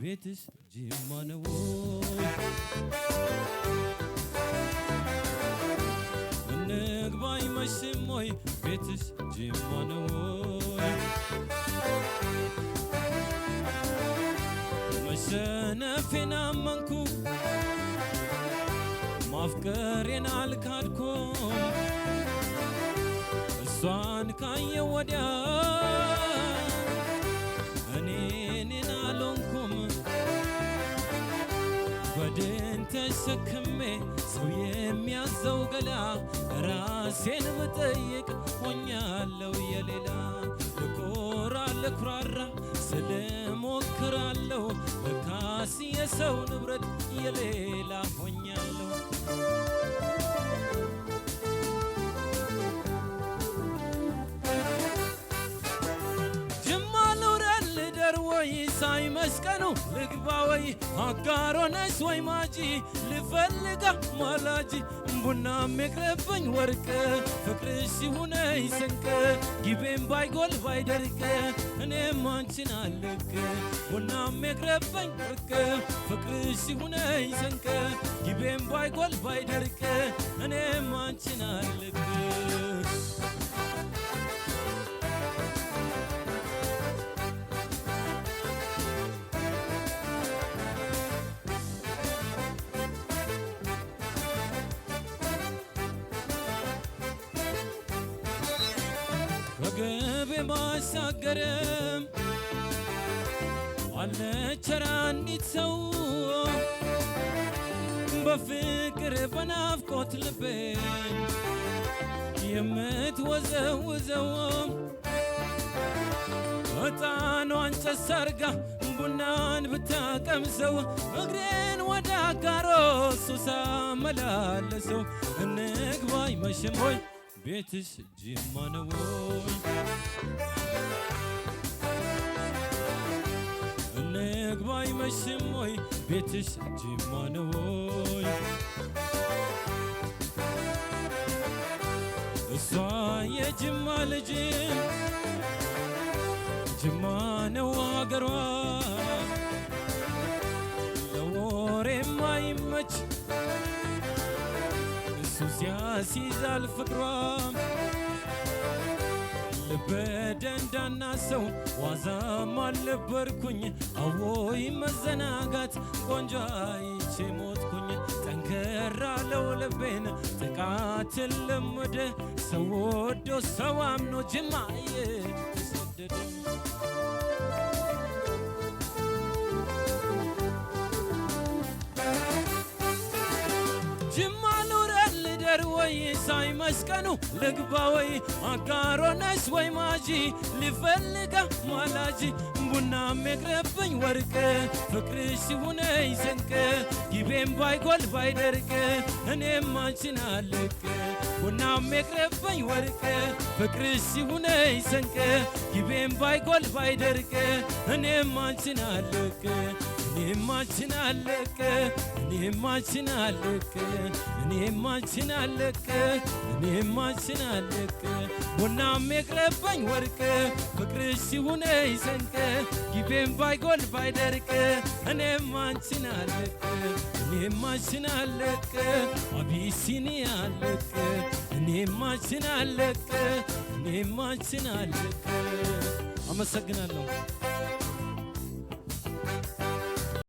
ቤትሽ ጅማ ነው እንግባ አይመሽም ወይ ቤትሽ ጅማ ነው መሸነፌን አመንኩ ማፍቀሬን አልካድኩም እሷን ካየሁ ወዲያ እኔን አልሆንኩም በድን ተሸክሜ ሰው የሚያዘው ገላ ራሴን ብጠይቅ ሆኛለሁ የሌላ ልኮራ ልኩራራ ስለሞክራለሁ ለካስ የሰው ንብረት የሌላ ሆኛለሁ ጅማ ልውረድ ልደር ወይ ሳይመስቀኑ ልግባ ወይ አጋሮነሽ ወይ ማጂ ልፈልጋ ማላጂ ቡና የሚቅርብኝ ወርቅ ፍቅርሽ ይሁነኝ ስንቅ ጊቤም ባይጎል ባይደርቅ እኔም አንቺን አልቅ ቡና የሚቅርብኝ ወርቅ ፍቅርሽ ይሁነኝ ስንቅ ጊቤም ባይጎል ባይደርቅ እኔም አንቺን አልቅ ከግቤ ባሻገርም አለች አንዲት ሰው በፍቅር በናፍቆት ልቤን የምትወዘውዘው ዕጣኗን ጨስ አርጋ ቡናን ብታቀምሰው እግሬን ወደ አጋሮ ሱሳ መላለሰው እንግባ አይመሽም ወይ ቤትሽ ጅማ ነው እንግባ አይመሽም ወይ ቤትሽ ጅማ ነው እሷ የጅማ ልጅ ጅማ ነው አገሯ ለወሬ ማይመች ሲያሲዛል ፍቅሯ ልበ ደንዳና ሰው ዋዛም አልነበርኩኝ አዎይ መዘናጋት ቆንጆ አይቼ ሞትኩኝ ጠንከራ ለው ልቤን ጥቃትን ለመደ ሰው ወዶ ሰው አምኖ ጅማ የተሰደደ ጅማ ልውረድ ልደር ወይ ሳይመስቀኑ ልግባ ወይ አጋሮነሽ ወይ ማጂ ልፈልጋ ማላጂ ቡና የሚቅርብኝ ወርቅ ፍቅርሽ ይሁነኝ ስንቅ ጊቤም ባይጎል ባይደርቅ እኔም አንቺን አልቅ ቡና የሚቅርብኝ ወርቅ ፍቅርሽ ይሁነኝ ስንቅ ጊቤም ባይጎል ባይደርቅ እኔም አንቺን አልቅ እኔም አንቺን አልቅ እኔም አንቺን አልቅ እኔም አንቺን አልቅ እኔም አንቺን አልቅ ቡና የሚቅርብኝ ወርቅ ፍቅርሽ ይሁነኝ ስንቅ ጊቤም ባይጎል ባይደርቅ እኔም አንቺን አልቅ እኔም አንቺን አልቅ አቢሲኒያ አልቅ እኔም አንቺን አልቅ እኔም አንቺን አልቅ አመሰግናለሁ